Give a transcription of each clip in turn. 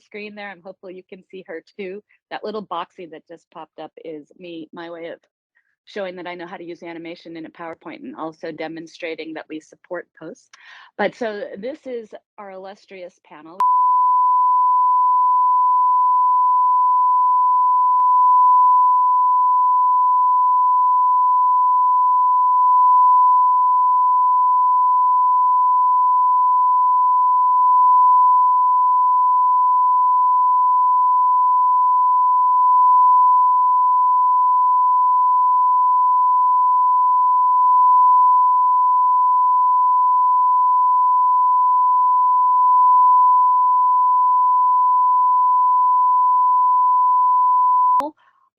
screen there, and hopefully you can see her too. That little boxy that just popped up is me, my way of showing that I know how to use animation in a PowerPoint, and also demonstrating that we support posts. But so this is our illustrious panel.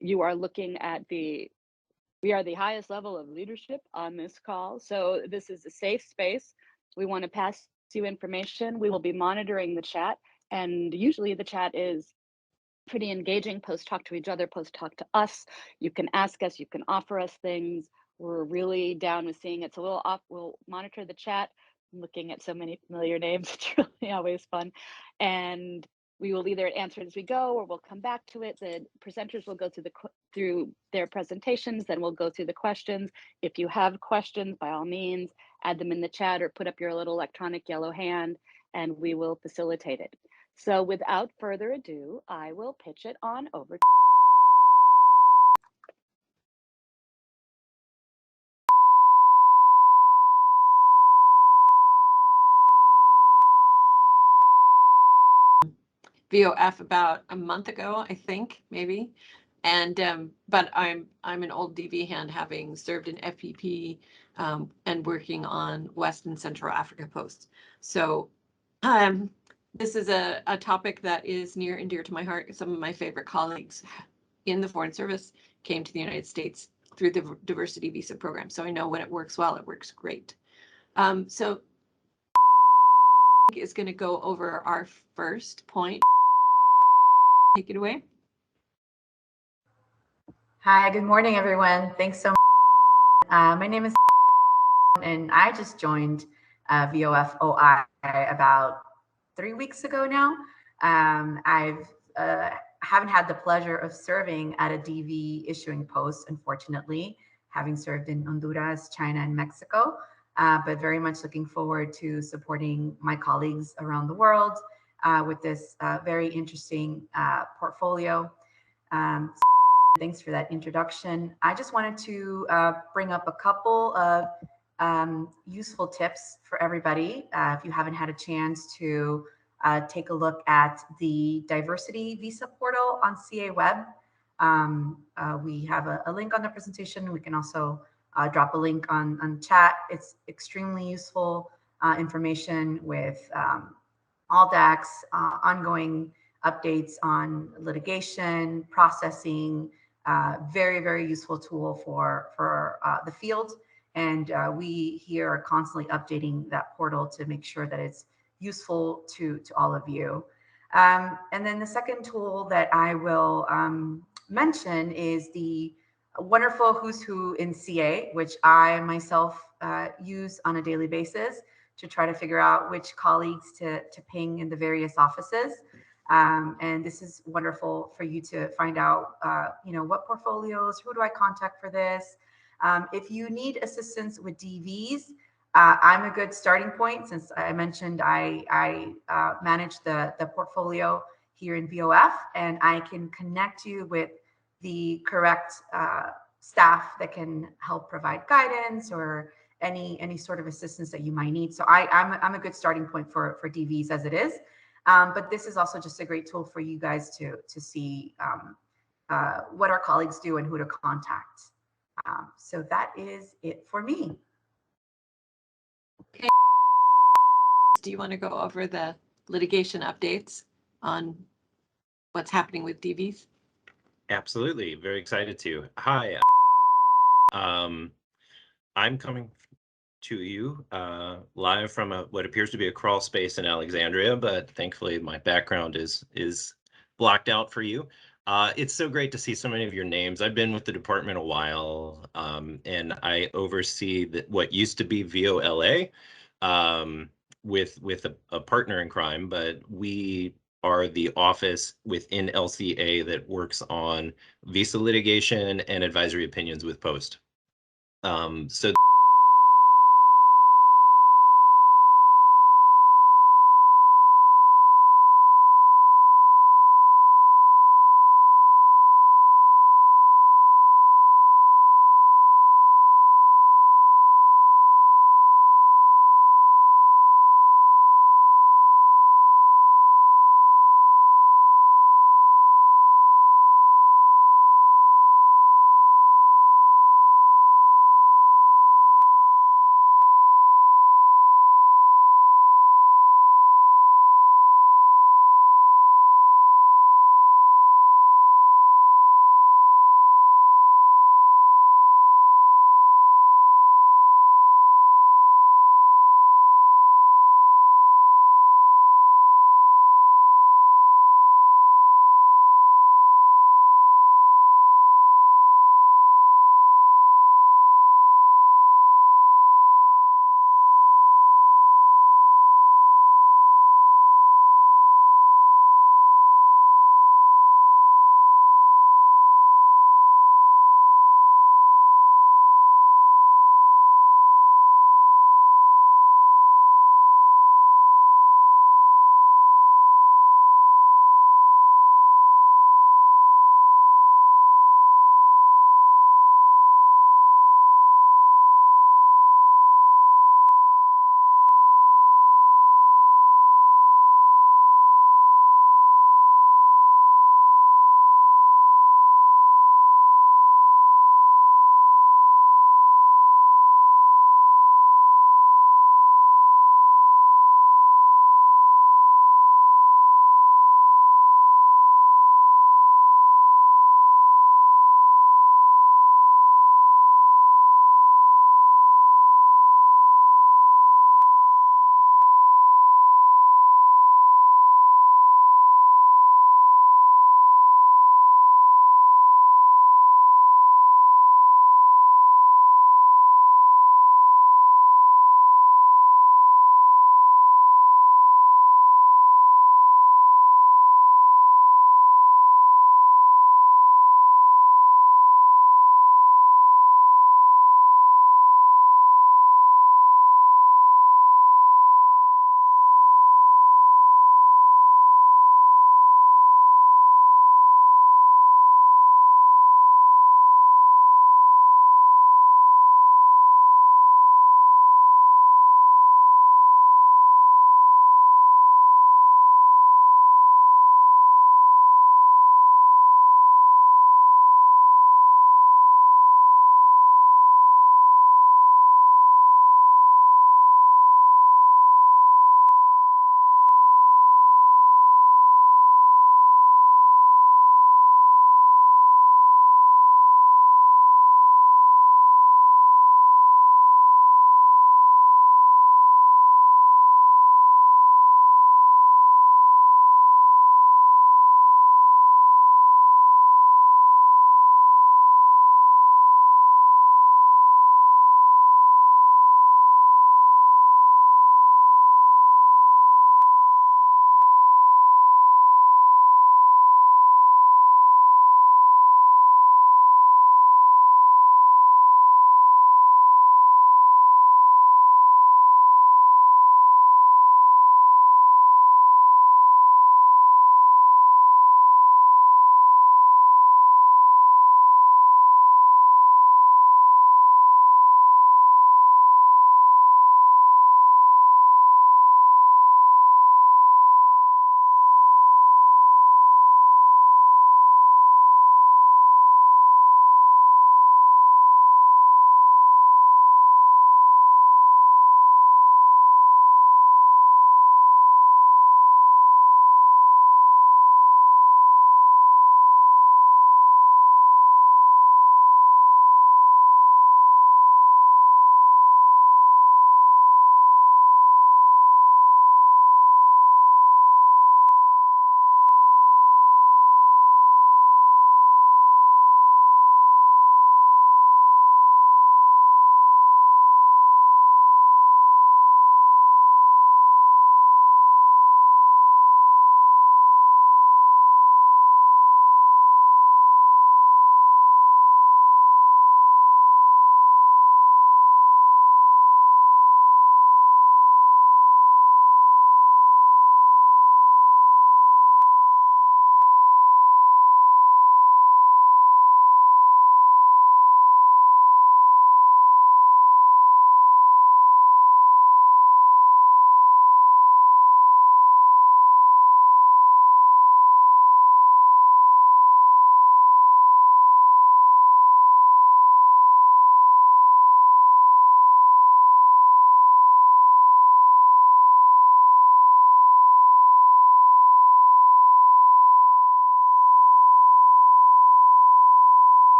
You are looking at we are the highest level of leadership on this call. So this is a safe space. We want to pass you information. We will be monitoring the chat. And usually the chat is pretty engaging. Posts talk to each other, posts talk to us. You can ask us, you can offer us things. We're really down with seeing it's a little off. We'll monitor the chat. I'm looking at so many familiar names. It's really always fun. And we will either answer it as we go, or we'll come back to it. The presenters will go through their presentations, then we'll go through the questions. If you have questions, by all means, add them in the chat or put up your little electronic yellow hand, and we will facilitate it. So without further ado, I will pitch it on over. VOF about a month ago, I think, maybe. And but I'm an old DV hand, having served in FPP and working on West and Central Africa posts. So this is a topic that is near and dear to my heart. Some of my favorite colleagues in the Foreign Service came to the United States through the diversity visa program. So I know when it works well, it works great. So is going to go over our first point. Take it away. Hi, good morning, everyone. Thanks so much. My name is and I just joined VOF-OI about 3 weeks ago now. I've haven't had the pleasure of serving at a DV issuing post, unfortunately, having served in Honduras, China, and Mexico, but very much looking forward to supporting my colleagues around the world with this very interesting portfolio. Thanks for that introduction. I just wanted to bring up a couple of useful tips for everybody. If you haven't had a chance to take a look at the diversity visa portal on CA Web, we have a link on the presentation. We can also drop a link on chat. It's extremely useful information with all DACs, ongoing updates on litigation, processing, very, very useful tool for the field. And we here are constantly updating that portal to make sure that it's useful to all of you. And then the second tool that I will mention is the wonderful Who's Who in CA, which I myself use on a daily basis to try to figure out which colleagues to ping in the various offices. And this is wonderful for you to find out, what portfolios, who do I contact for this? If you need assistance with DVs, I'm a good starting point, since I mentioned I manage the portfolio here in VOF, and I can connect you with the correct staff that can help provide guidance or any sort of assistance that you might need. So I'm a good starting point for DVs as it is. But this is also just a great tool for you guys to see what our colleagues do and who to contact. So that is it for me. Okay. Do you want to go over the litigation updates on what's happening with DVs? Absolutely. Very excited to. Hi. I'm coming to you live from what appears to be a crawl space in Alexandria, but thankfully my background is blocked out for you. It's so great to see so many of your names. I've been with the department a while, and I oversee what used to be VOA with a partner in crime, but we are the office within LCA that works on visa litigation and advisory opinions with Post. So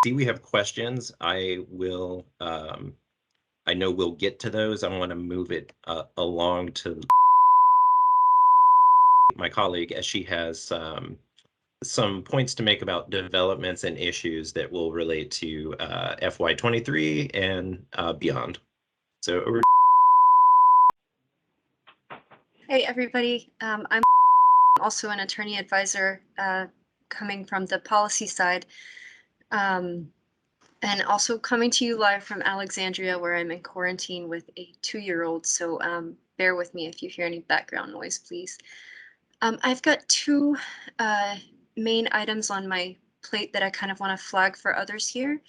see we have questions. I will, I know we'll get to those. I want to move it along to my colleague as she has some points to make about developments and issues that will relate to FY23 and beyond. So over. Hey, everybody. I'm also an attorney advisor coming from the policy side, and also coming to you live from Alexandria, where I'm in quarantine with a 2-year-old. So bear with me if you hear any background noise, please. I've got two main items on my plate that I kind of want to flag for others here.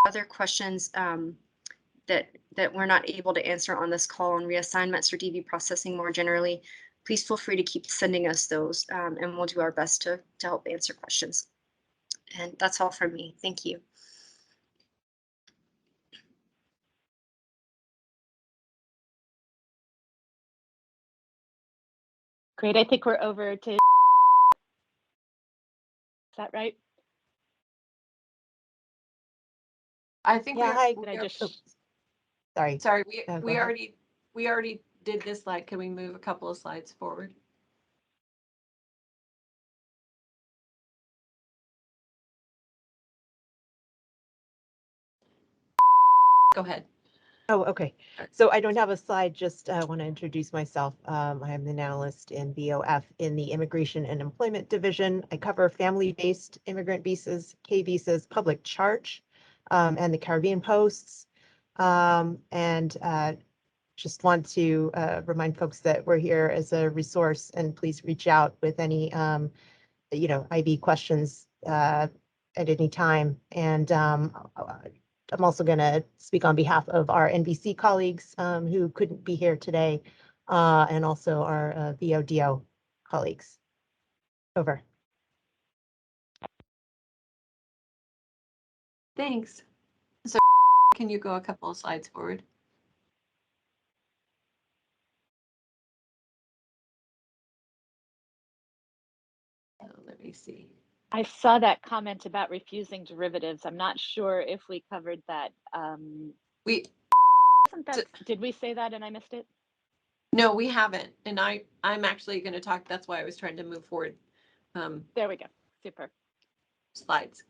Other questions that we're not able to answer on this call on reassignments or DV processing more generally, please feel free to keep sending us those, and we'll do our best to help answer questions. And that's all from me. Thank you. Great. I think we're over to. Is that right? I think Yeah, hi. Did I just? Sorry. sorry, Go we ahead. already did this slide. Can we move a couple of slides forward? Go ahead. Oh, okay. So I don't have a slide, just want to introduce myself. I am an analyst in BOF in the Immigration and Employment Division. I cover family-based immigrant visas, K visas, public charge, and the Caribbean posts. Just want to remind folks that we're here as a resource, and please reach out with any IB questions at any time. And I'm also going to speak on behalf of our NBC colleagues who couldn't be here today, and also our VODO colleagues. Over. Thanks. So can you go a couple of slides forward? Let me see. I saw that comment about refusing derivatives. I'm not sure if we covered that. We Did we say that and I missed it? No, we haven't. And I'm actually going to talk. That's why I was trying to move forward. There we go. Super. Slides.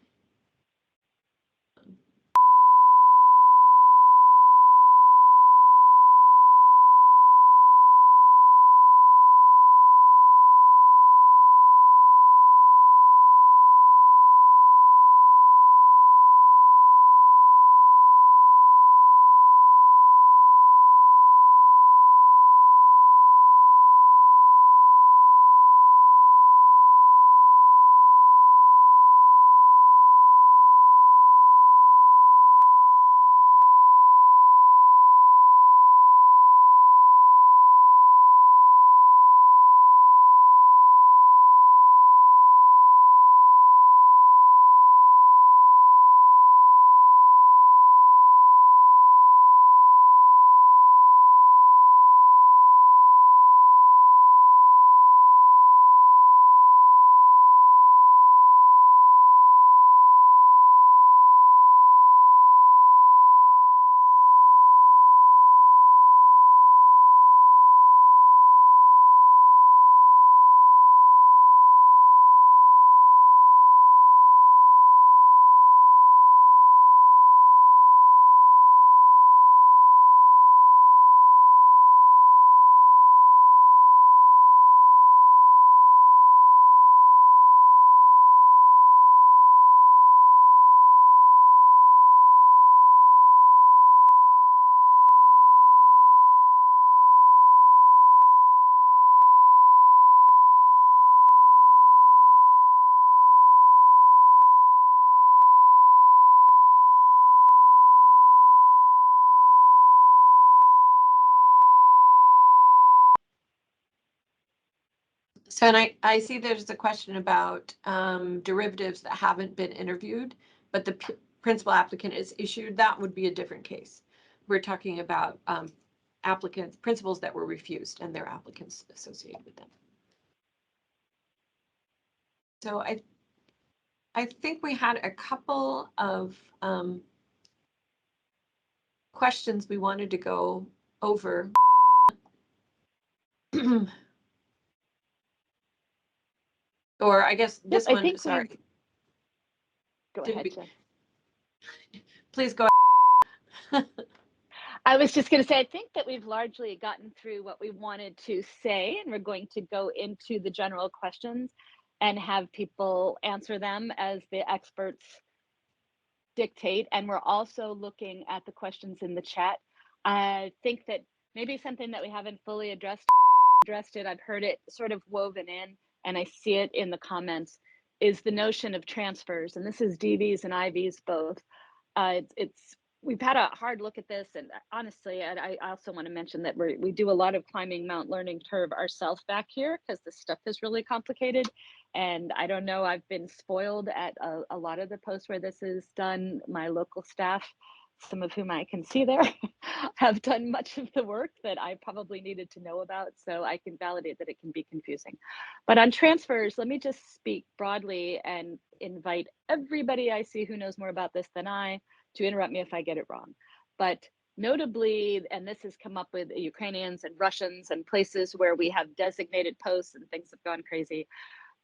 So, and I see there's a question about derivatives that haven't been interviewed, but the principal applicant is issued. That would be a different case. We're talking about applicants, principals that were refused and their applicants associated with them. So I think we had a couple of questions we wanted to go over. Or I guess this I one, think sorry. Go Did ahead, we- Jen. Please go ahead. I was just going to say, I think that we've largely gotten through what we wanted to say, and we're going to go into the general questions and have people answer them as the experts dictate. And we're also looking at the questions in the chat. I think that maybe something that we haven't fully addressed it, I've heard it sort of woven in, and I see it in the comments, is the notion of transfers. And this is DVs and IVs both. We've had a hard look at this, and honestly, and I also want to mention that we do a lot of climbing Mount Learning Curve ourselves back here because this stuff is really complicated. And I don't know, I've been spoiled at a lot of the posts where this is done, my local staff. some of whom I can see there, have done much of the work that I probably needed to know about, so I can validate that it can be confusing. But on transfers, let me just speak broadly and invite everybody I see who knows more about this than I to interrupt me if I get it wrong. But notably, and this has come up with Ukrainians and Russians and places where we have designated posts and things have gone crazy.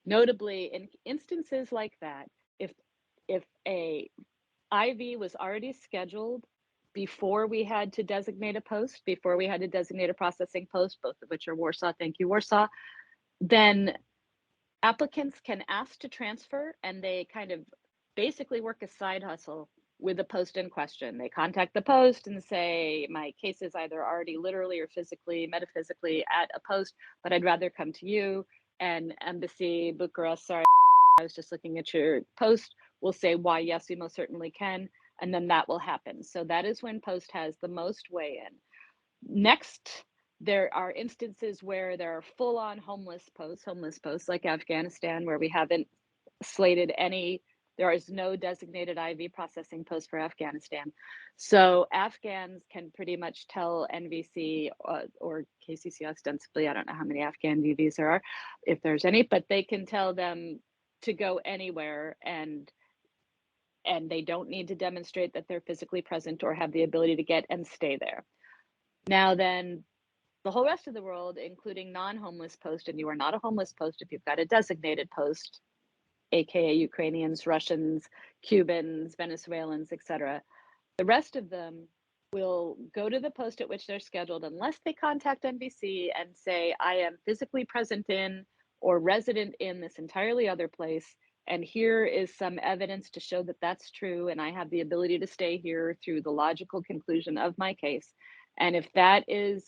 Notably, in instances like that, if a IV was already scheduled before we had to designate a post, before we had to designate a processing post, both of which are Warsaw, thank you, Warsaw, then applicants can ask to transfer, and they kind of basically work a side hustle with the post in question. They contact the post and say, my case is either already literally or physically, metaphysically at a post, but I'd rather come to you. And Embassy Bucharest, sorry, I was just looking at your post, will say, why, yes, we most certainly can. And then that will happen. So that is when post has the most weigh in. Next, there are instances where there are full-on homeless posts like Afghanistan, where we haven't slated any, there is no designated IV processing post for Afghanistan. So Afghans can pretty much tell NVC or KCC ostensibly, I don't know how many Afghan DVs there are, if there's any, but they can tell them to go anywhere, and they don't need to demonstrate that they're physically present or have the ability to get and stay there. Now then, the whole rest of the world, including non-homeless post, and you are not a homeless post if you've got a designated post, aka Ukrainians, Russians, Cubans, Venezuelans, etc. The rest of them will go to the post at which they're scheduled unless they contact NVC and say, I am physically present in or resident in this entirely other place, and here is some evidence to show that that's true, and I have the ability to stay here through the logical conclusion of my case. And if that is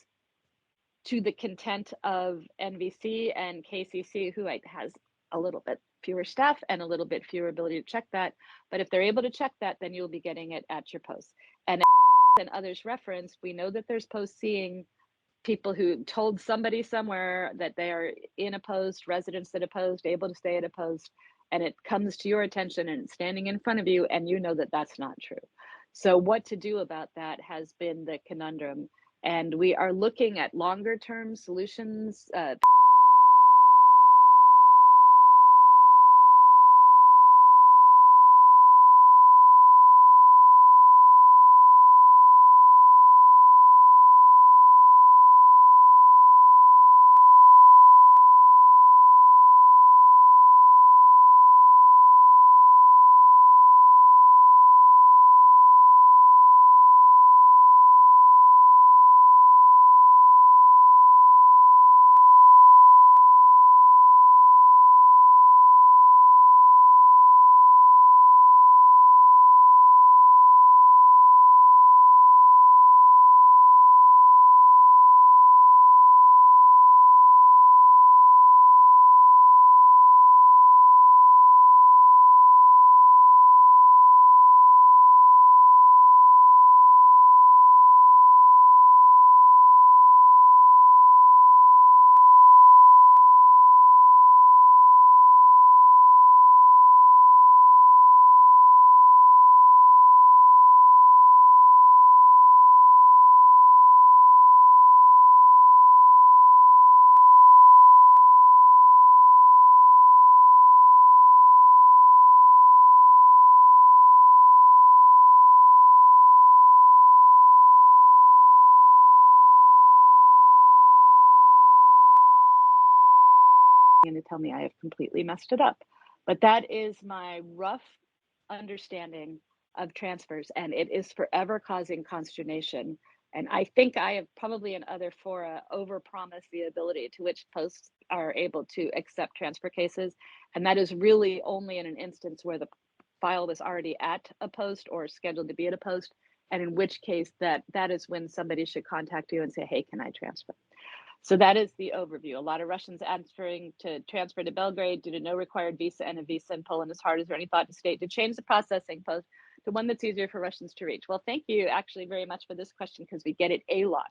to the content of NVC and KCC, who has a little bit fewer staff and a little bit fewer ability to check that, but if they're able to check that, then you'll be getting it at your post. And others referenced, we know that there's posts seeing people who told somebody somewhere that they are in a post, residents at a post, able to stay at a post, and it comes to your attention and it's standing in front of you, and you know that that's not true. So what to do about that has been the conundrum. And we are looking at longer term solutions. To tell me I have completely messed it up. But that is my rough understanding of transfers, and it is forever causing consternation. And I think I have probably in other fora overpromised the ability to which posts are able to accept transfer cases. And that is really only in an instance where the file was already at a post or scheduled to be at a post. And in which case that is when somebody should contact you and say, hey, can I transfer? So that is the overview. A lot of Russians answering to transfer to Belgrade due to no required visa and a visa in Poland is hard. Is there any thought to state to change the processing post to one that's easier for Russians to reach? Well, thank you actually very much for this question, because we get it a lot.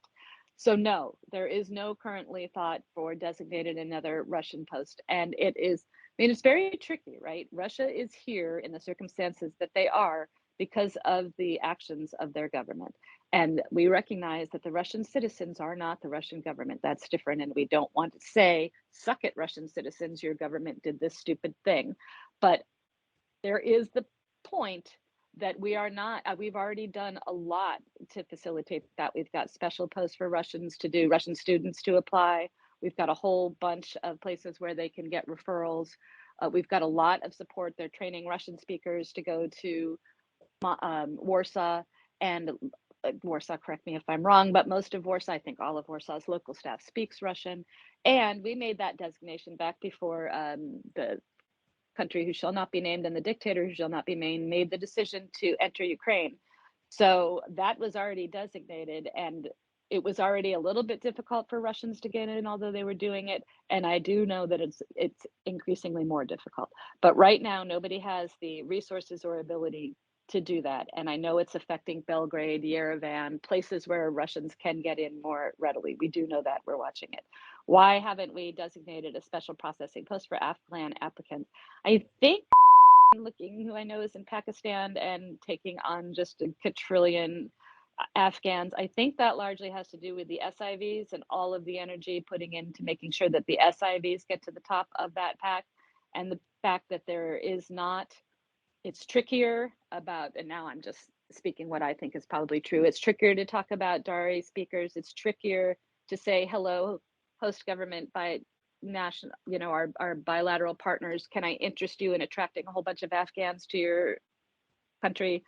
So no, there is no currently thought for designated another Russian post. And it is, I mean, it's very tricky, right? Russia is here in the circumstances that they are because of the actions of their government. And we recognize that the Russian citizens are not the Russian government. That's different. And we don't want to say, suck it, Russian citizens, your government did this stupid thing. But there is the point that we are not, we've already done a lot to facilitate that. We've got special posts for Russians to do, Russian students to apply. We've got a whole bunch of places where they can get referrals. We've got a lot of support. They're training Russian speakers to go to Warsaw, and Warsaw, correct me if I'm wrong, but most of Warsaw, I think all of Warsaw's local staff speaks Russian. And we made that designation back before the country who shall not be named and the dictator who shall not be named made the decision to enter Ukraine. So that was already designated, and it was already a little bit difficult for Russians to get in, although they were doing it. And I do know that it's increasingly more difficult. But right now, nobody has the resources or ability to do that. And I know it's affecting Belgrade, Yerevan, places where Russians can get in more readily. We do know that. We're watching it. Why haven't we designated a special processing post for Afghan applicants? I think looking who I know is in Pakistan and taking on just a quadrillion Afghans. I think that largely has to do with the SIVs and all of the energy putting into making sure that the SIVs get to the top of that pack, and the fact that there is not, it's trickier about, and now I'm just speaking what I think is probably true. It's trickier to talk about Dari speakers. It's trickier to say, hello, host government by national, you know, our bilateral partners. Can I interest you in attracting a whole bunch of Afghans to your country?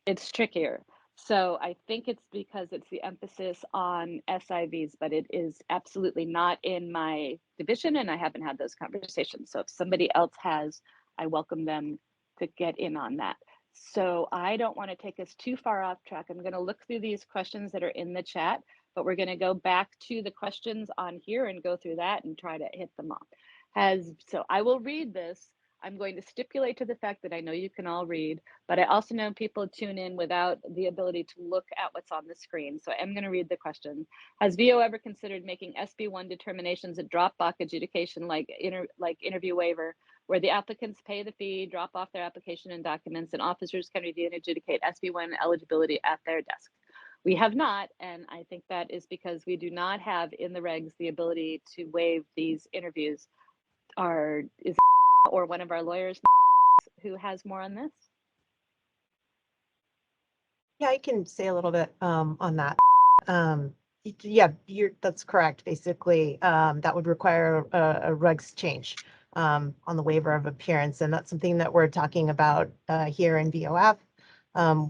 It's trickier. So I think it's because it's the emphasis on SIVs, but it is absolutely not in my division, and I haven't had those conversations. So if somebody else has, I welcome them to get in on that. So I don't want to take us too far off track. I'm going to look through these questions that are in the chat, but we're going to go back to the questions on here and go through that and try to hit them up. So I will read this. I'm going to stipulate to the fact that I know you can all read, but I also know people tune in without the ability to look at what's on the screen. So I'm going to read the question. Has VO ever considered making SB1 determinations a drop-off adjudication like interview waiver, where the applicants pay the fee, drop off their application and documents, and officers can review and adjudicate SB1 eligibility at their desk? We have not, and I think that is because we do not have in the regs the ability to waive these interviews. Or one of our lawyers who has more on this? Yeah, I can say a little bit on that. Yeah, that's correct. Basically, that would require a regs change on the waiver of appearance, and that's something that we're talking about here in VOF.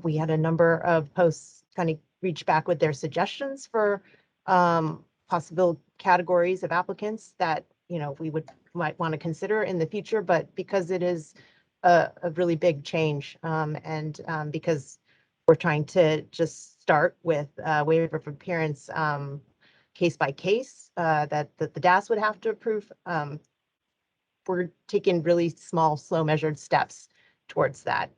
We had a number of posts kind of reach back with their suggestions for possible categories of applicants that, you know, we might want to consider in the future, but because it is a really big change, and because we're trying to just start with waiver of appearance case by case that the DAS would have to approve, we're taking really small, slow measured steps towards that.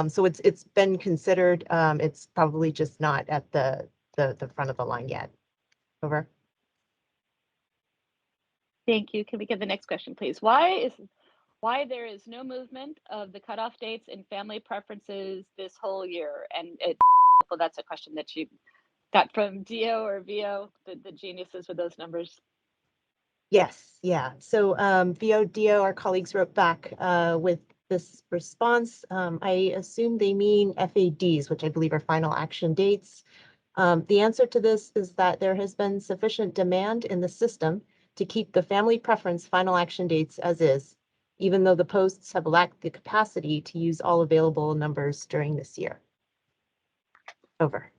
So it's been considered. It's probably just not at the front of the line yet. Over. Thank you. Can we get the next question, please? Why there is no movement of the cutoff dates in family preferences this whole year? And well, that's a question that you got from DO or VO, the geniuses with those numbers. Yes, yeah. So VO, DO, our colleagues wrote back with this response. I assume they mean FADs, which I believe are final action dates. The answer to this is that there has been sufficient demand in the system to keep the family preference final action dates as is, even though the posts have lacked the capacity to use all available numbers during this year. Over.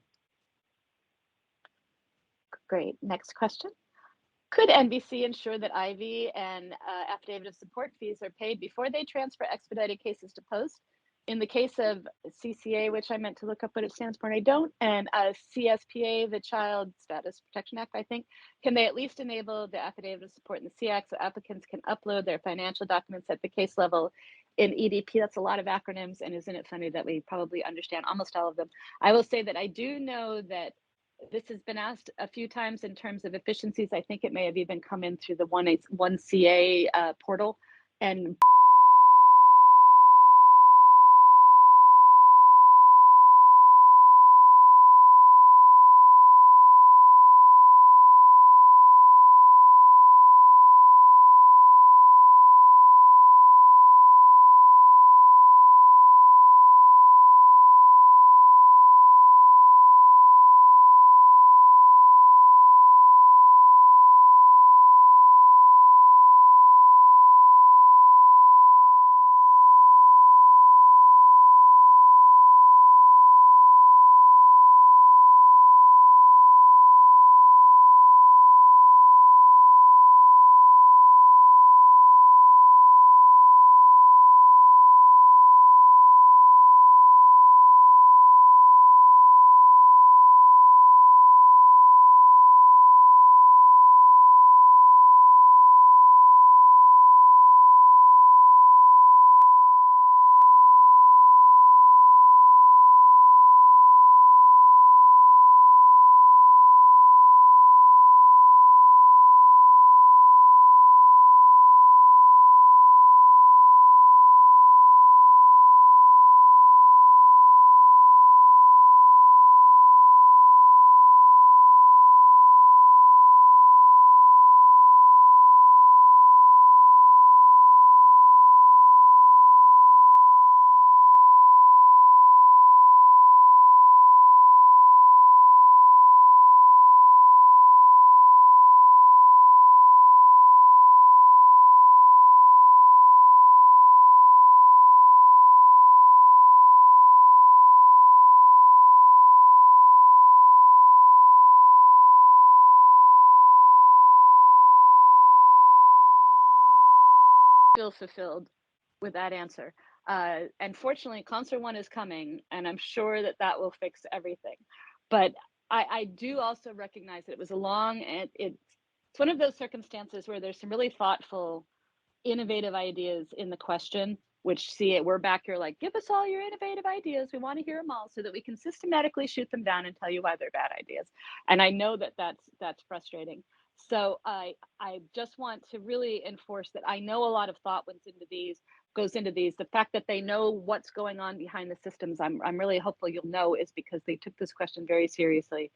Great. Next question. Could NBC ensure that IV and affidavit of support fees are paid before they transfer expedited cases to post? In the case of CCA, which I meant to look up what it stands for and I don't, and CSPA, the Child Status Protection Act, I think, can they at least enable the affidavit of support in the CAC so applicants can upload their financial documents at the case level in EDP? That's a lot of acronyms, and isn't it funny that we probably understand almost all of them? I will say that I do know that this has been asked a few times in terms of efficiencies. I think it may have even come in through the 1CA portal, and feel fulfilled with that answer. And fortunately, Concert 1 is coming, and I'm sure that that will fix everything. But I do also recognize that it was a long, and it's one of those circumstances where there's some really thoughtful, innovative ideas in the question, which we're back here like, give us all your innovative ideas. We want to hear them all so that we can systematically shoot them down and tell you why they're bad ideas. And I know that that's frustrating. So I just want to really enforce that I know a lot of thought goes into these. The fact that they know what's going on behind the systems, I'm really hopeful you'll know, is because they took this question very seriously.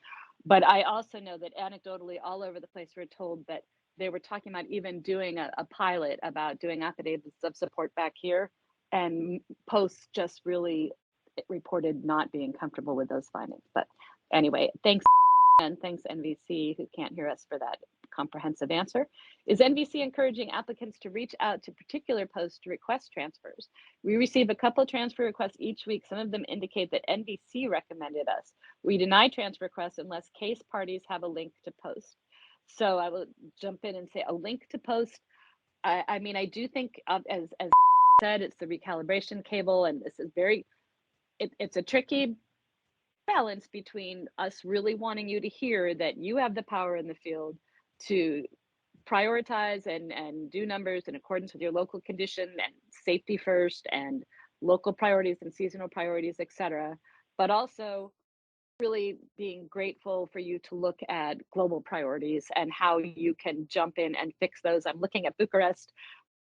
But I also know that anecdotally all over the place we're told that they were talking about even doing a pilot about doing affidavits of support back here, and Post just really reported not being comfortable with those findings. But anyway, thanks, and thanks NVC, who can't hear us, for that comprehensive answer. Is NVC encouraging applicants to reach out to particular posts to request transfers? We receive a couple transfer requests each week. Some of them indicate that NVC recommended us. We deny transfer requests unless case parties have a link to Post. So I will jump in and say a link to Post. I mean, I do think, as said, it's the recalibration cable, and this is it's a tricky balance between us really wanting you to hear that you have the power in the field to prioritize and do numbers in accordance with your local condition and safety first and local priorities and seasonal priorities, etc. But also really being grateful for you to look at global priorities and how you can jump in and fix those. I'm looking at Bucharest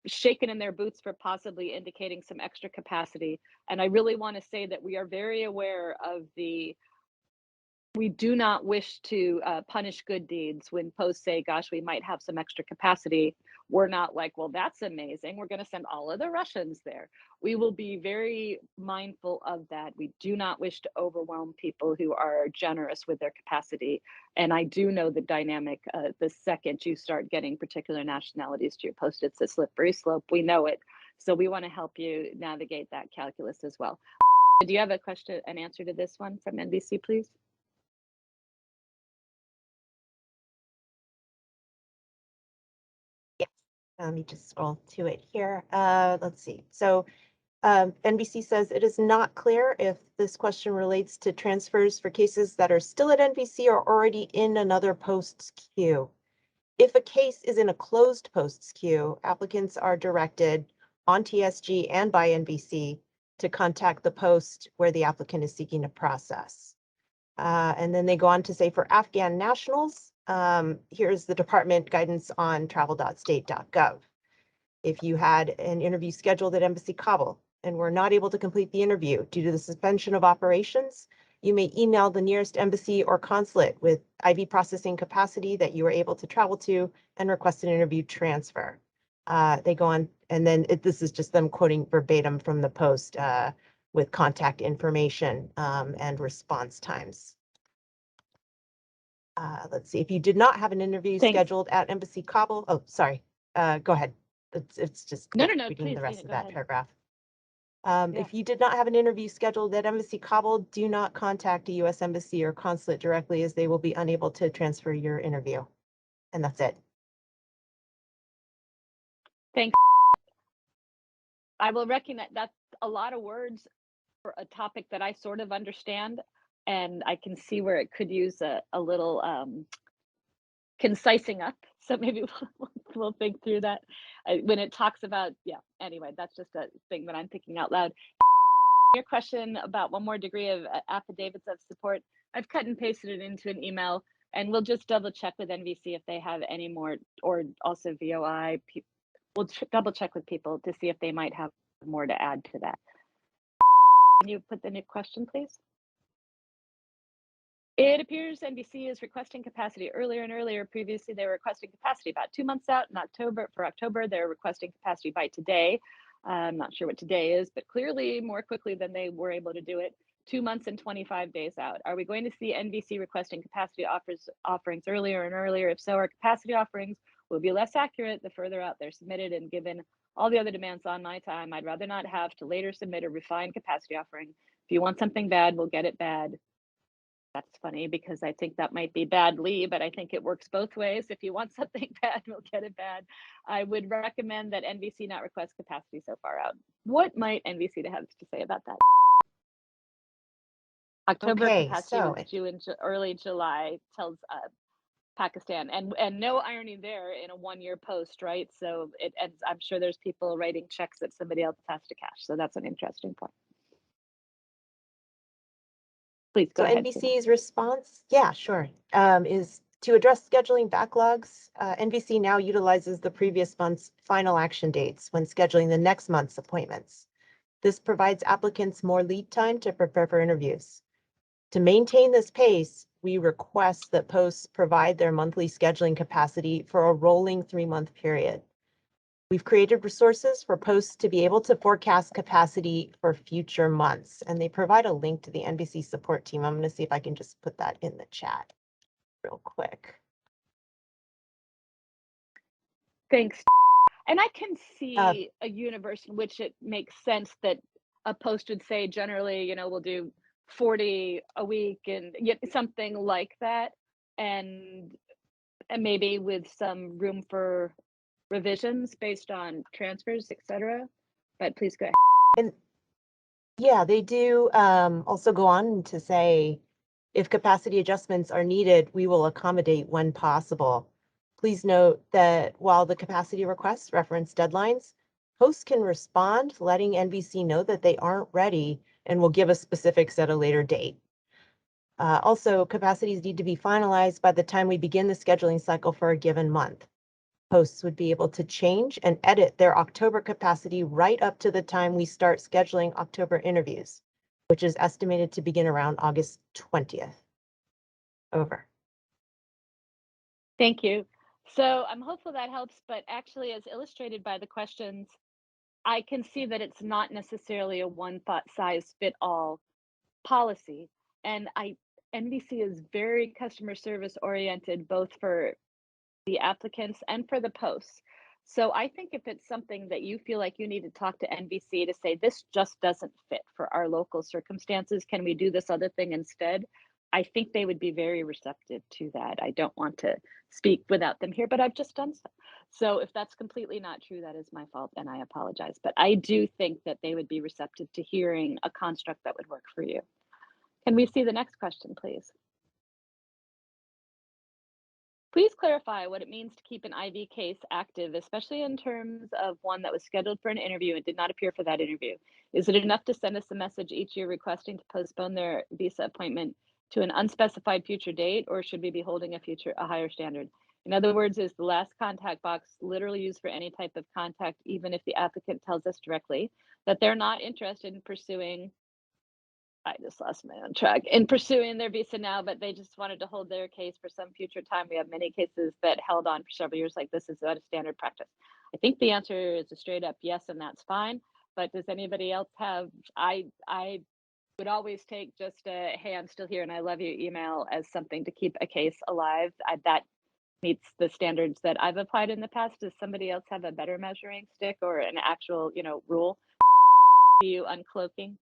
shaking in their boots for possibly indicating some extra capacity. And I really want to say that we are very aware of we do not wish to punish good deeds. When posts say, gosh, we might have some extra capacity, we're not like, well, that's amazing, we're going to send all of the Russians there. We will be very mindful of that. We do not wish to overwhelm people who are generous with their capacity. And I do know the dynamic, the second you start getting particular nationalities to your post, it's a slippery slope. We know it. So we want to help you navigate that calculus as well. Do you have a question, an answer to this one from NBC, please? Let me just scroll to it here. Let's see. So NBC says it is not clear if this question relates to transfers for cases that are still at NBC or already in another post's queue. If a case is in a closed post's queue, applicants are directed on TSG and by NBC to contact the post where the applicant is seeking a process. And then they go on to say for Afghan nationals, here's the department guidance on travel.state.gov. If you had an interview scheduled at Embassy Kabul and were not able to complete the interview due to the suspension of operations, you may email the nearest embassy or consulate with IV processing capacity that you were able to travel to and request an interview transfer. They go on, and then this is just them quoting verbatim from the post with contact information and response times. Let's see, if you did not have an interview scheduled at Embassy Kabul, oh, sorry, go ahead. It's just no, reading please, the rest of that ahead. paragraph. If you did not have an interview scheduled at Embassy Kabul, do not contact a U.S. embassy or consulate directly, as they will be unable to transfer your interview. And that's it. Thanks. I will recognize that's a lot of words for a topic that I sort of understand, and I can see where it could use a little concising up. So maybe we'll think through that when it talks about, yeah, anyway, that's just a thing that I'm thinking out loud. Your question about one more degree of affidavits of support, I've cut and pasted it into an email, and we'll just double check with NVC if they have any more, or also VOI. We'll double check with people to see if they might have more to add to that. Can you put the new question, please? It appears NBC is requesting capacity earlier and earlier. Previously, they were requesting capacity about 2 months out in October. For October, they're requesting capacity by today. I'm not sure what today is, but clearly more quickly than they were able to do it. 2 months and 25 days out. Are we going to see NBC requesting capacity offerings earlier and earlier? If so, our capacity offerings will be less accurate the further out they're submitted, and given all the other demands on my time, I'd rather not have to later submit a refined capacity offering. If you want something bad, we'll get it bad. That's funny because I think that might be badly, but I think it works both ways. If you want something bad, we'll get it bad. I would recommend that NBC not request capacity so far out. What might NBC have to say about that? October Okay, capacity so was due in early July, tells Pakistan, and no irony there in a one-year post, right? So it ends. I'm sure there's people writing checks that somebody else has to cash. So that's an interesting point. Please go so ahead. NBC's response, yeah, sure, is to address scheduling backlogs. NBC now utilizes the previous month's final action dates when scheduling the next month's appointments. This provides applicants more lead time to prepare for interviews. To maintain this pace, we request that posts provide their monthly scheduling capacity for a rolling 3-month period. We've created resources for posts to be able to forecast capacity for future months, and they provide a link to the NBC support team. I'm going to see if I can just put that in the chat real quick. Thanks. And I can see a universe in which it makes sense that a post would say generally, you know, we'll do 40 a week and something like that, and maybe with some room for revisions based on transfers, etc. But please go ahead. And yeah, they do also go on to say, if capacity adjustments are needed, we will accommodate when possible. Please note that while the capacity requests reference deadlines, hosts can respond, letting NBC know that they aren't ready and will give us specifics at a later date. Also, capacities need to be finalized by the time we begin the scheduling cycle for a given month. Hosts would be able to change and edit their October capacity right up to the time we start scheduling October interviews, which is estimated to begin around August 20th. Over. Thank you. So I'm hopeful that helps, but actually, as illustrated by the questions, I can see that it's not necessarily a one-size-fits-all policy. And NBC is very customer service oriented, both for the applicants and for the posts. So I think if it's something that you feel like you need to talk to NBC to say, this just doesn't fit for our local circumstances, can we do this other thing instead? I think they would be very receptive to that. I don't want to speak without them here, but I've just done so. So if that's completely not true, that is my fault and I apologize. But I do think that they would be receptive to hearing a construct that would work for you. Can we see the next question, please? Please clarify what it means to keep an IV case active, especially in terms of one that was scheduled for an interview and did not appear for that interview. Is it enough to send us a message each year requesting to postpone their visa appointment to an unspecified future date, or should we be holding a higher standard? In other words, is the last contact box literally used for any type of contact, even if the applicant tells us directly that they're not interested in pursuing, I just lost my own track, in pursuing their visa now, but they just wanted to hold their case for some future time? We have many cases that held on for several years like this. Is that a standard practice? I think the answer is a straight up yes, and that's fine. But does anybody else have, I would always take just a, hey, I'm still here and I love you email as something to keep a case alive. That meets the standards that I've applied in the past. Does somebody else have a better measuring stick or an actual, rule? Are you uncloaking?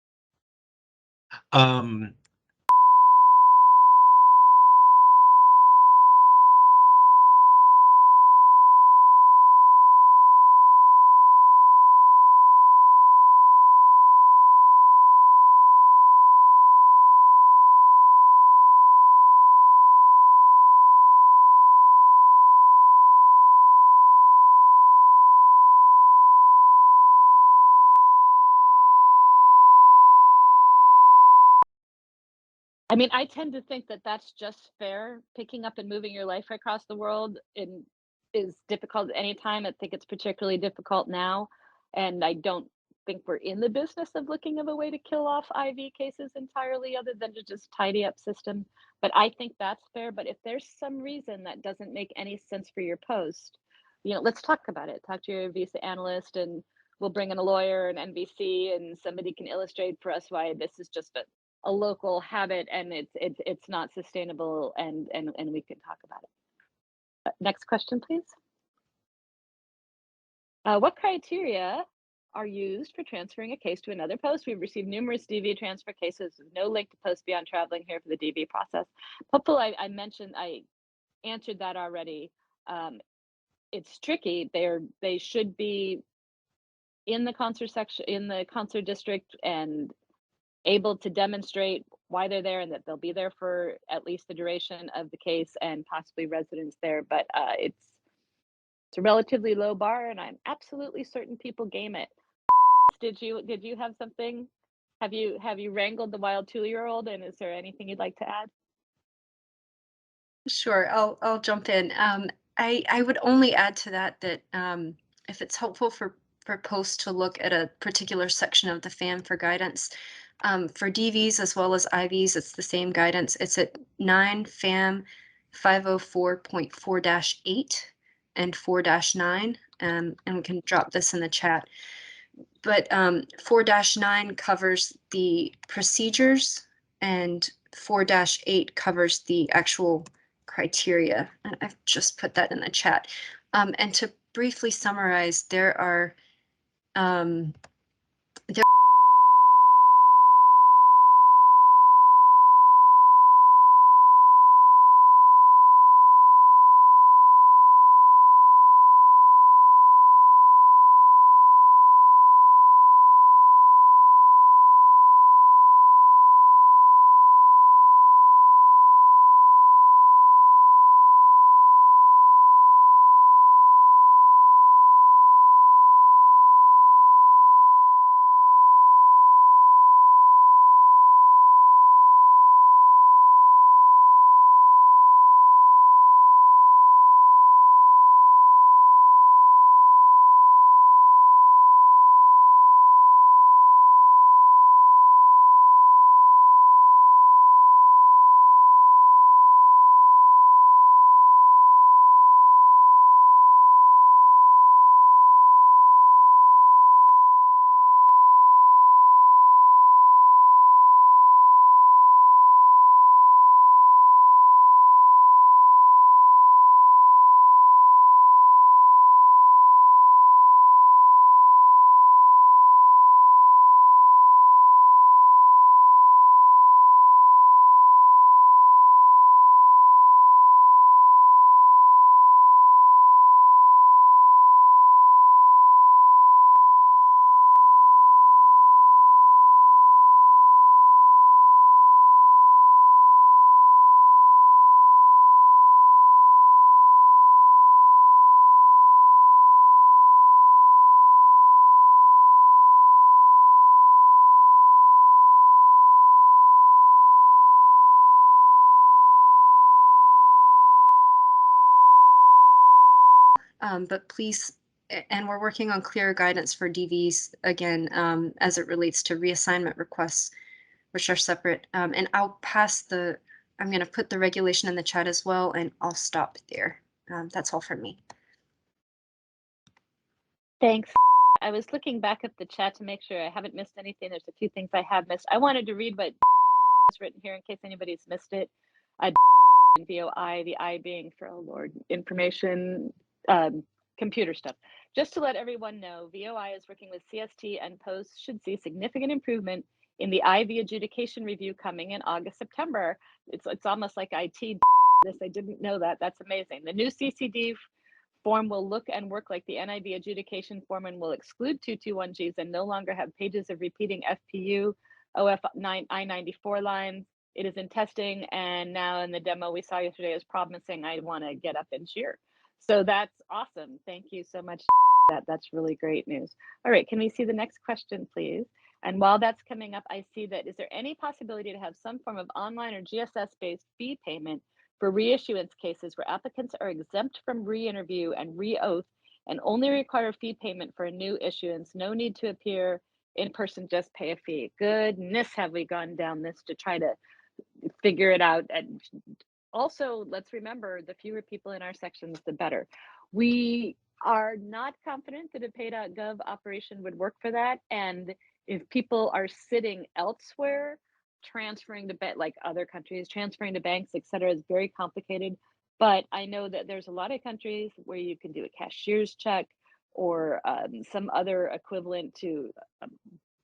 I mean, I tend to think that that's just fair. Picking up and moving your life across the world is difficult at any time. I think it's particularly difficult now. And I don't think we're in the business of looking of a way to kill off IV cases entirely other than to just tidy up system. But I think that's fair. But if there's some reason that doesn't make any sense for your post, let's talk about it. Talk to your visa analyst and we'll bring in a lawyer and NBC and somebody can illustrate for us why this is just a local habit and it's not sustainable and we can talk about it. Next question, please. What criteria are used for transferring a case to another post. We've received numerous DV transfer cases with no link to post beyond traveling here for the DV process. Hopefully I answered that already. It's tricky. They should be in the consular section, in the consular district, and able to demonstrate why they're there and that they'll be there for at least the duration of the case and possibly residence there. But it's a relatively low bar, and I'm absolutely certain people game it. Did you have something? Have you wrangled the wild 2-year-old, and is there anything you'd like to add? Sure, I'll jump in. I would only add to that if it's helpful for posts to look at a particular section of the FAM for guidance, for DVs as well as IVs, it's the same guidance. It's at 9 FAM 504.4-8 and 4-9, and we can drop this in the chat. But 4-9 covers the procedures, and 4-8 covers the actual criteria. And I've just put that in the chat. And to briefly summarize, there are but please, and we're working on clearer guidance for DVs again, as it relates to reassignment requests, which are separate. And I'm going to put the regulation in the chat as well, and I'll stop there. That's all from me. Thanks. I was looking back at the chat to make sure I haven't missed anything. There's a few things I have missed. I wanted to read what is written here in case anybody's missed it. VOI, the I being for, oh Lord, information, computer stuff. Just to let everyone know, VOI is working with CST, and posts should see significant improvement in the IV adjudication review coming in August, September. It's almost like IT this. I didn't know that. That's amazing. The new CCD form will look and work like the NIV adjudication form and will exclude 221Gs and no longer have pages of repeating FPU, OF I-94 lines. It is in testing, and now in the demo we saw yesterday is promising. I want to get up and cheer. So that's awesome. Thank you so much. That's really great news. All right, can we see the next question, please? And while that's coming up, I see that, is there any possibility to have some form of online or GSS-based fee payment for reissuance cases where applicants are exempt from re-interview and re-oath and only require fee payment for a new issuance? No need to appear in person, just pay a fee. Goodness, have we gone down this to try to figure it out. And also, let's remember, the fewer people in our sections, the better. We are not confident that a pay.gov operation would work for that. And if people are sitting elsewhere, transferring to like other countries, transferring to banks, et cetera, is very complicated. But I know that there's a lot of countries where you can do a cashier's check or some other equivalent to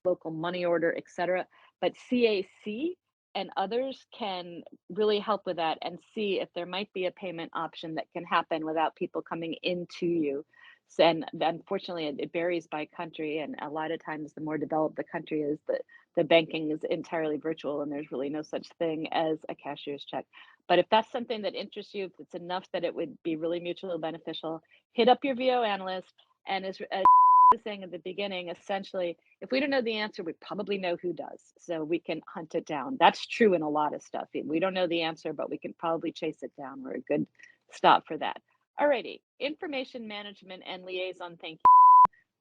local money order, etc. But CAC and others can really help with that and see if there might be a payment option that can happen without people coming into you. So, and unfortunately, it varies by country, and a lot of times the more developed the country is, the banking is entirely virtual, and there's really no such thing as a cashier's check. But if that's something that interests you, if it's enough that it would be really mutually beneficial, hit up your VO analyst. And as was saying at the beginning, essentially, if we don't know the answer, we probably know who does. So we can hunt it down. That's true in a lot of stuff. We don't know the answer, but we can probably chase it down. We're a good stop for that. Alrighty, information management and liaison. Thank you.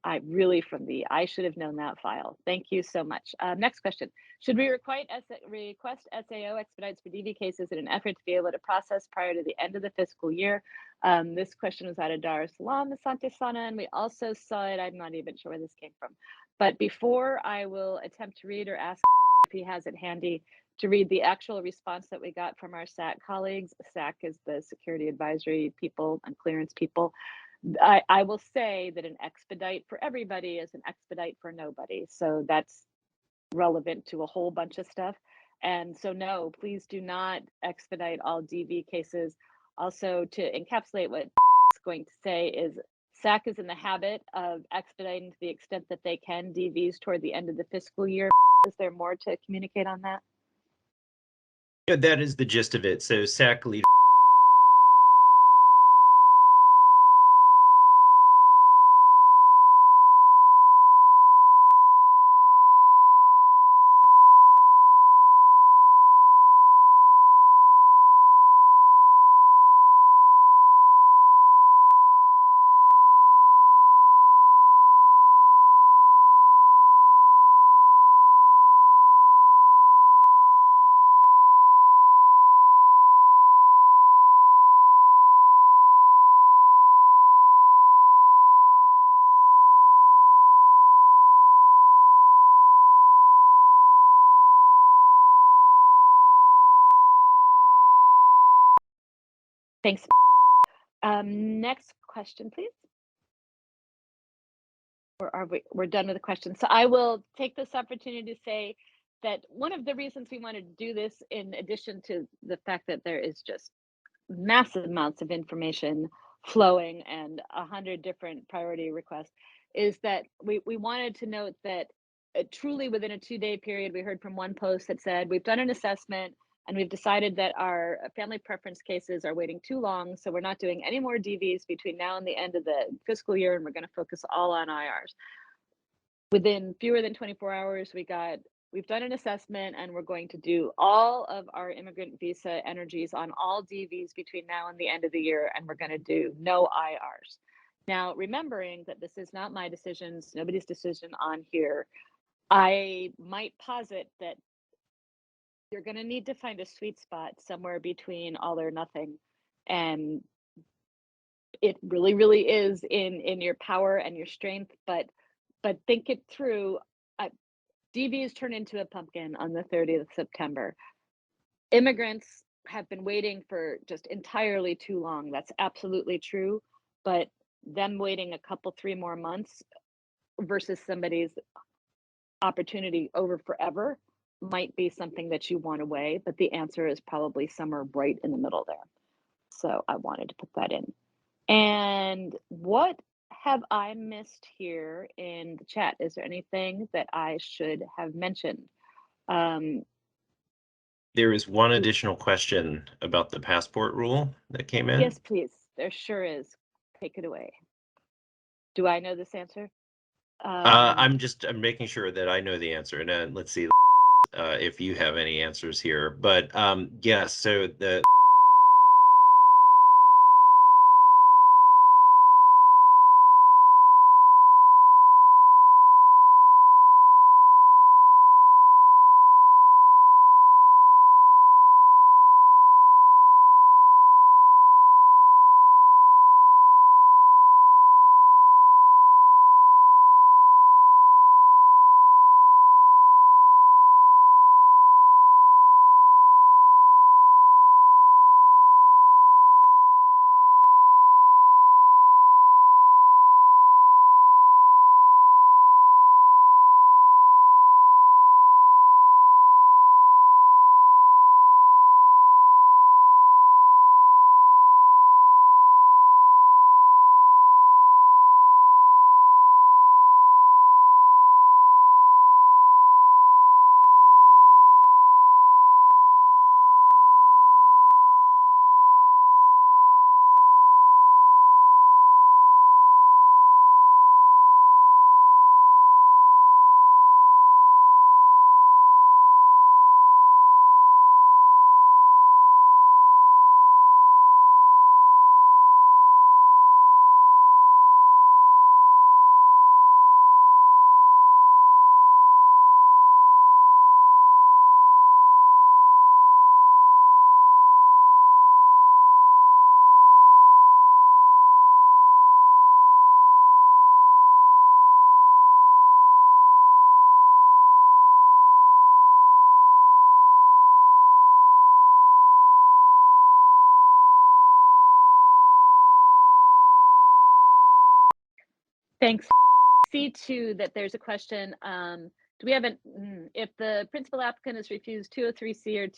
I should have known that file. Thank you so much. Next question. Should we request SAO expedites for DV cases in an effort to be able to process prior to the end of the fiscal year? This question was out of Dar es Salaam, Asante Sana, and we also saw it. I'm not even sure where this came from. But before I will attempt to read or ask if he has it handy to read the actual response that we got from our SAC colleagues. SAC is the security advisory people and clearance people. I will say that an expedite for everybody is an expedite for nobody. So that's relevant to a whole bunch of stuff. And so no, please do not expedite all DV cases. Also, to encapsulate what it's going to say is SAC is in the habit of expediting to the extent that they can DVs toward the end of the fiscal year. Is there more to communicate on that? Yeah, that is the gist of it. So SAC leader. Thanks. Next question, please. Or are we're done with the questions. So I will take this opportunity to say that one of the reasons we wanted to do this, in addition to the fact that there is just massive amounts of information flowing and 100 different priority requests, is that we wanted to note that truly within a 2-day period, we heard from one post that said, we've done an assessment and we've decided that our family preference cases are waiting too long. So we're not doing any more DVs between now and the end of the fiscal year, and we're going to focus all on IRs. Within fewer than 24 hours, we've done an assessment and we're going to do all of our immigrant visa energies on all DVs between now and the end of the year, and we're going to do no IRs. Now, remembering that this is not my decisions, nobody's decision on here, I might posit that you're going to need to find a sweet spot somewhere between all or nothing. And it really, really is in your power and your strength, but think it through. DVs turn into a pumpkin on the 30th of September. Immigrants have been waiting for just entirely too long. That's absolutely true. But them waiting a couple, 3 more months versus somebody's opportunity over forever might be something that you want to weigh, but the answer is probably somewhere right in the middle there. So I wanted to put that in. And what have I missed here in the chat? Is there anything that I should have mentioned? There is one additional question about the passport rule that came in. Yes, please. There sure is. Take it away. Do I know this answer? I'm making sure that I know the answer. And let's see if you have any answers here. But yes, so the Thanks. See too that there's a question. Do we have if the principal applicant has refused 203C or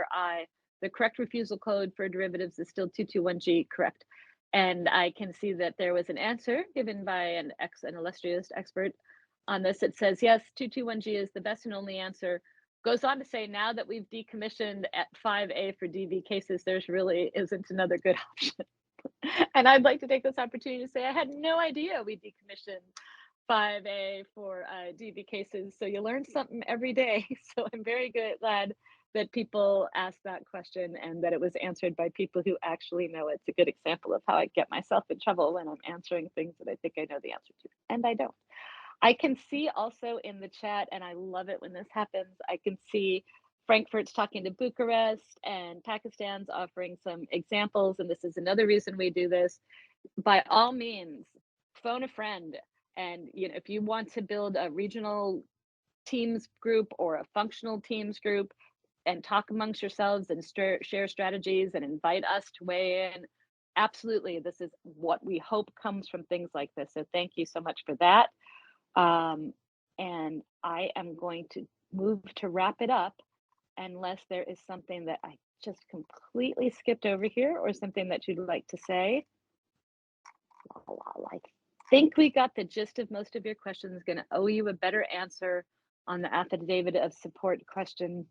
204I, the correct refusal code for derivatives is still 221G, correct? And I can see that there was an answer given by an illustrious expert on this. It says, yes, 221G is the best and only answer. Goes on to say, now that we've decommissioned at 5A for DV cases, there's really isn't another good option. And I'd like to take this opportunity to say I had no idea we decommissioned 5A for DV cases. So you learn something every day. So I'm very glad that people asked that question and that it was answered by people who actually know. It's a good example of how I get myself in trouble when I'm answering things that I think I know the answer to, and I don't. I can see also in the chat, and I love it when this happens, I can see Frankfurt's talking to Bucharest and Pakistan's offering some examples. And this is another reason we do this. By all means, phone a friend. And if you want to build a regional teams group or a functional teams group and talk amongst yourselves and share strategies and invite us to weigh in, absolutely, this is what we hope comes from things like this. So thank you so much for that. And I am going to move to wrap it up unless there is something that I just completely skipped over here or something that you'd like to say. I think we got the gist of most of your questions. Going to owe you a better answer on the affidavit of support question.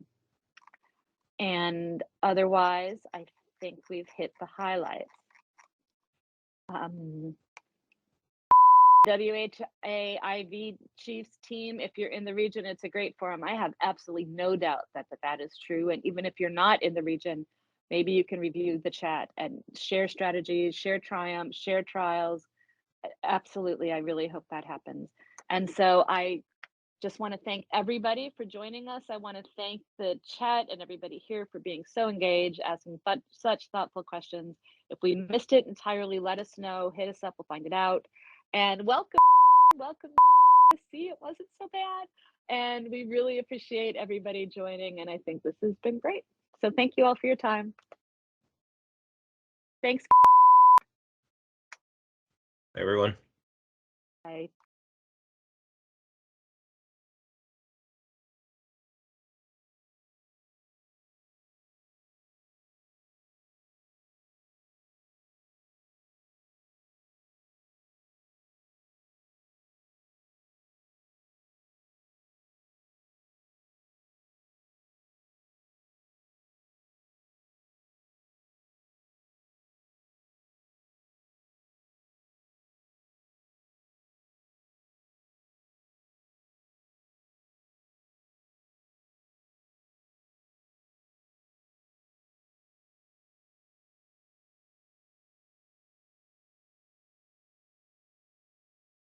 And otherwise, I think we've hit the highlights. WHA-IV Chiefs team, if you're in the region, it's a great forum. I have absolutely no doubt that that is true. And even if you're not in the region, maybe you can review the chat and share strategies, share triumphs, share trials. Absolutely, I really hope that happens. And so I just want to thank everybody for joining us. I want to thank the chat and everybody here for being so engaged, asking such thoughtful questions. If we missed it entirely, let us know, hit us up, we'll find it out. And welcome to see it wasn't so bad. And we really appreciate everybody joining. And I think this has been great. So thank you all for your time. Thanks. Everyone. Bye.